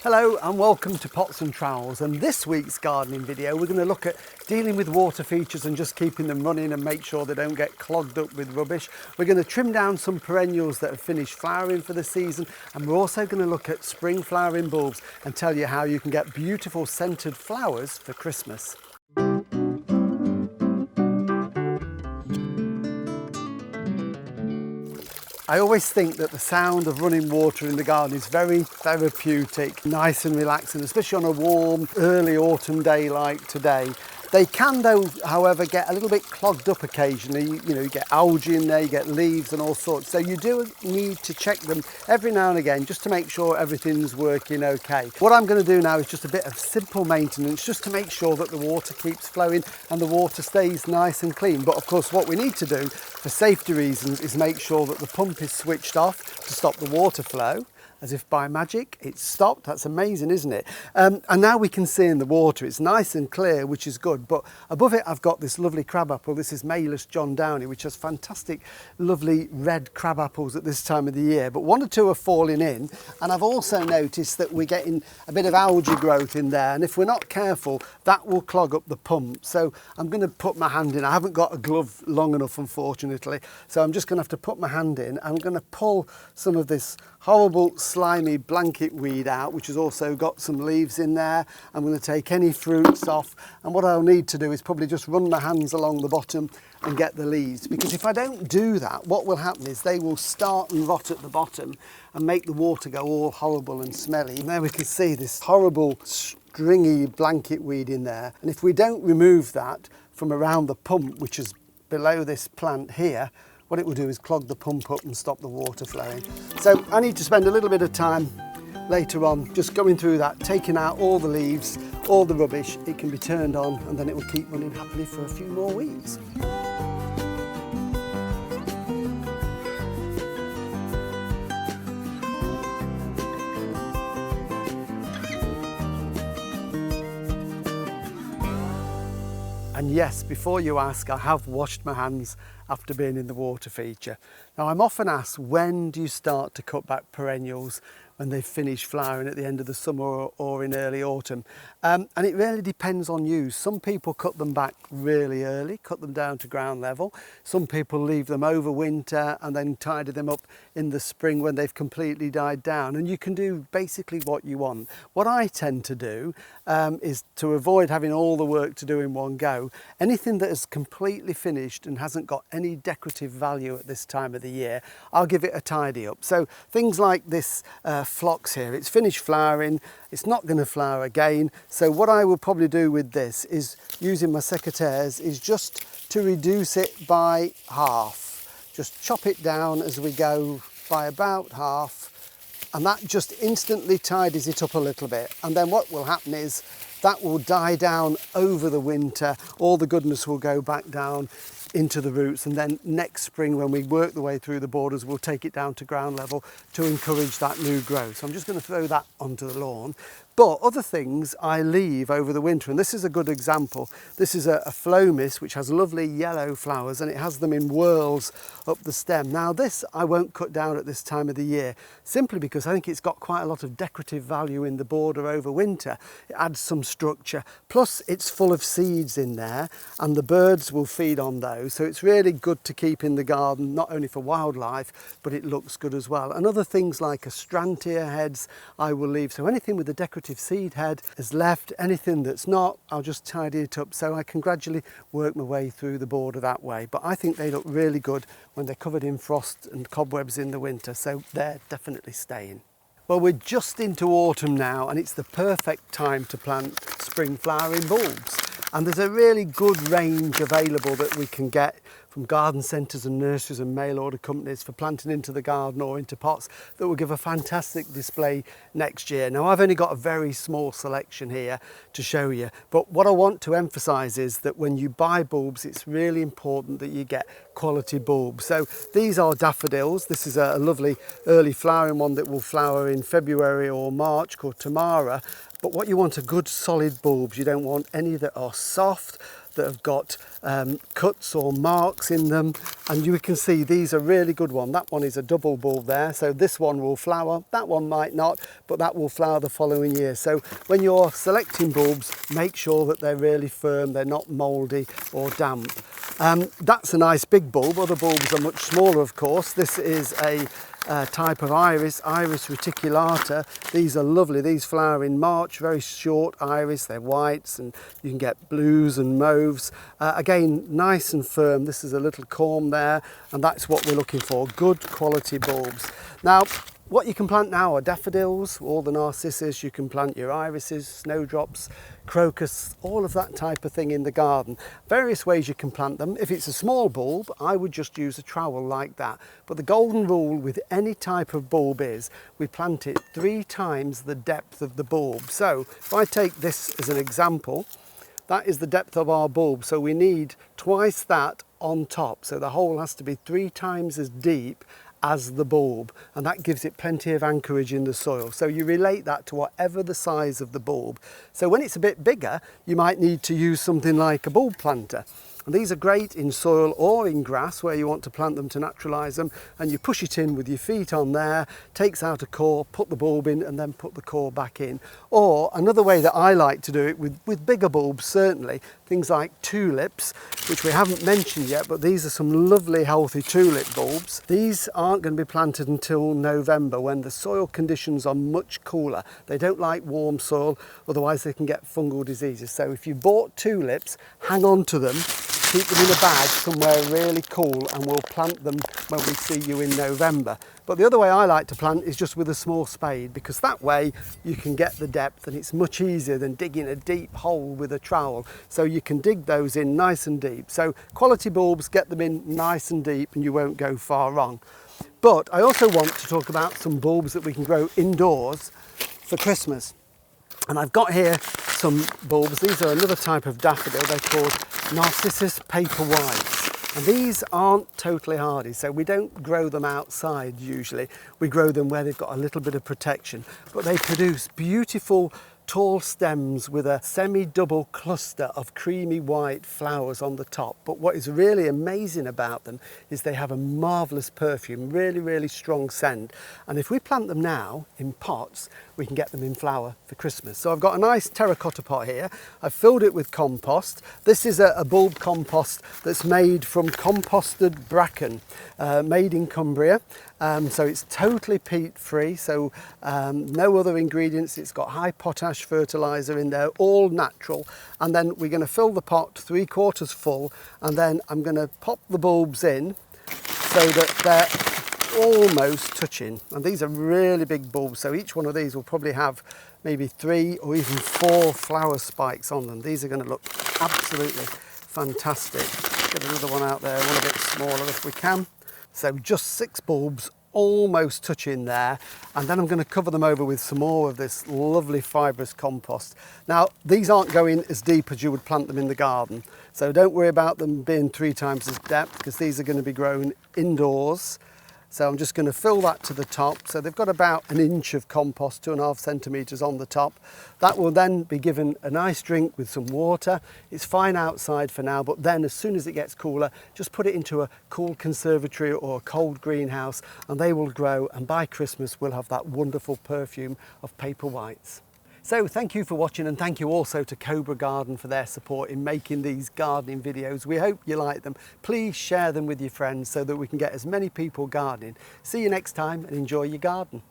Hello and welcome to Pots and Trowels, and this week's gardening video we're going to look at dealing with water features and just keeping them running and make sure they don't get clogged up with rubbish. We're going to trim down some perennials that have finished flowering for the season, and we're also going to look at spring flowering bulbs and tell you how you can get beautiful scented flowers for Christmas. I always think that the sound of running water in the garden is very therapeutic, nice and relaxing, especially on a warm early autumn day like today. They can though, however, get a little bit clogged up occasionally. You get algae in there, you get leaves and all sorts. So you do need to check them every now and again just to make sure everything's working okay. What I'm going to do now is just a bit of simple maintenance just to make sure that the water keeps flowing and the water stays nice and clean. But of course what we need to do for safety reasons is make sure that the pump is switched off to stop the water flow. As if by magic, it's stopped. That's amazing, isn't it? And now we can see in the water, it's nice and clear, which is good. But above it, I've got this lovely crabapple. This is Malus John Downey, which has fantastic, lovely red crab apples at this time of the year. But one or two are falling in. And I've also noticed that we're getting a bit of algae growth in there. And if we're not careful, that will clog up the pump. So I'm going to put my hand in. I haven't got a glove long enough, unfortunately. So I'm just going to have to put my hand in. I'm going to pull some of this horrible slimy blanket weed out, which has also got some leaves in there. I'm going to take any fruits off, and what I'll need to do is probably just run my hands along the bottom and get the leaves, because if I don't do that, what will happen is they will start and rot at the bottom and make the water go all horrible and smelly. And there we can see this horrible stringy blanket weed in there, and if we don't remove that from around the pump, which is below this plant here, what it will do is clog the pump up and stop the water flowing. So I need to spend a little bit of time later on just going through that, taking out all the leaves, all the rubbish. It can be turned on and then it will keep running happily for a few more weeks. And yes, before you ask, I have washed my hands after being in the water feature. Now I'm often asked, when do you start to cut back perennials when they finish flowering at the end of the summer or in early autumn? And it really depends on you. Some people cut them back really early, cut them down to ground level. Some people leave them over winter and then tidy them up in the spring when they've completely died down. And you can do basically what you want. What I tend to do is to avoid having all the work to do in one go. Anything that is completely finished and hasn't got any decorative value at this time of the year, I'll give it a tidy up. So things like this phlox here, it's finished flowering, it's not going to flower again. So what I will probably do with this is, using my secateurs, is just to reduce it by half. Just chop it down as we go by about half, and that just instantly tidies it up a little bit. And then what will happen is that will die down over the winter. All the goodness will go back down into the roots, and then next spring when we work the way through the borders, we'll take it down to ground level to encourage that new growth. So I'm just going to throw that onto the lawn. But other things I leave over the winter, and this is a good example. This is a phlomis, which has lovely yellow flowers, and it has them in whorls up the stem. Now this I won't cut down at this time of the year, simply because I think it's got quite a lot of decorative value in the border over winter. It adds some structure, plus it's full of seeds in there, and the birds will feed on those. So it's really good to keep in the garden, not only for wildlife, but it looks good as well. And other things like astrantia heads I will leave. So anything with a decorative seed head is left. Anything that's not, I'll just tidy it up so I can gradually work my way through the border that way. But I think they look really good when they're covered in frost and cobwebs in the winter, so they're definitely staying. Well, we're just into autumn now, and it's the perfect time to plant spring flowering bulbs. And there's a really good range available that we can get from garden centres and nurseries and mail order companies for planting into the garden or into pots that will give a fantastic display next year. Now I've only got a very small selection here to show you, but what I want to emphasise is that when you buy bulbs, it's really important that you get quality bulbs. So these are daffodils. This is a lovely early flowering one that will flower in February or March, called Tamara. But what you want are good solid bulbs. You don't want any that are soft, that have got cuts or marks in them, and you can see these are really good one. That one is a double bulb there, so this one will flower, that one might not, but that will flower the following year. So when you're selecting bulbs, make sure that they're really firm, they're not mouldy or damp. That's a nice big bulb. Other bulbs are much smaller, of course. This is a type of iris reticulata. These are lovely. These flower in March, very short iris. They're whites, and you can get blues and mauves. Again, nice and firm. This is a little corm there, and that's what we're looking for, good quality bulbs. Now, what you can plant now are daffodils, all the narcissus. You can plant your irises, snowdrops, crocus, all of that type of thing in the garden. Various ways you can plant them. If it's a small bulb, I would just use a trowel like that. But the golden rule with any type of bulb is we plant it 3 times the depth of the bulb. So if I take this as an example, that is the depth of our bulb. So we need twice that on top. So the hole has to be 3 times as deep as the bulb, and that gives it plenty of anchorage in the soil. So you relate that to whatever the size of the bulb. So when it's a bit bigger, you might need to use something like a bulb planter. And these are great in soil or in grass where you want to plant them to naturalise them, and you push it in with your feet on there, takes out a core, put the bulb in and then put the core back in. Or another way that I like to do it with bigger bulbs, certainly, things like tulips, which we haven't mentioned yet, but these are some lovely healthy tulip bulbs. These aren't going to be planted until November when the soil conditions are much cooler. They don't like warm soil, otherwise they can get fungal diseases. So if you bought tulips, hang on to them, keep them in a bag somewhere really cool, and we'll plant them when we see you in November. But the other way I like to plant is just with a small spade, because that way you can get the depth, and it's much easier than digging a deep hole with a trowel. So you can dig those in nice and deep. So quality bulbs, get them in nice and deep and you won't go far wrong. But I also want to talk about some bulbs that we can grow indoors for Christmas. And I've got here some bulbs. These are another type of daffodil. They're called Narcissus Paper Whites. And these aren't totally hardy, so we don't grow them outside usually. We grow them where they've got a little bit of protection. But they produce beautiful tall stems with a semi-double cluster of creamy white flowers on the top. But what is really amazing about them is they have a marvellous perfume, really, really strong scent. And if we plant them now in pots, we can get them in flower for Christmas. So I've got a nice terracotta pot here. I've filled it with compost. This is a bulb compost that's made from composted bracken, made in Cumbria. So it's totally peat free, so no other ingredients. It's got high potash fertilizer in there, all natural. And then we're going to fill the pot 3/4 full, and then I'm going to pop the bulbs in so that they're almost touching. And these are really big bulbs, so each one of these will probably have maybe 3 or even 4 flower spikes on them. These are going to look absolutely fantastic. Get another one out there, one a bit smaller if we can. So just 6 bulbs almost touching there, and then I'm going to cover them over with some more of this lovely fibrous compost. Now these aren't going as deep as you would plant them in the garden, so don't worry about them being 3 times as depth, because these are going to be grown indoors. So I'm just going to fill that to the top. So they've got about 1 inch of compost, 2.5 centimetres on the top. That will then be given a nice drink with some water. It's fine outside for now, but then as soon as it gets cooler, just put it into a cool conservatory or a cold greenhouse, and they will grow, and by Christmas we'll have that wonderful perfume of paper whites. So thank you for watching, and thank you also to Cobra Garden for their support in making these gardening videos. We hope you like them. Please share them with your friends so that we can get as many people gardening. See you next time, and enjoy your garden.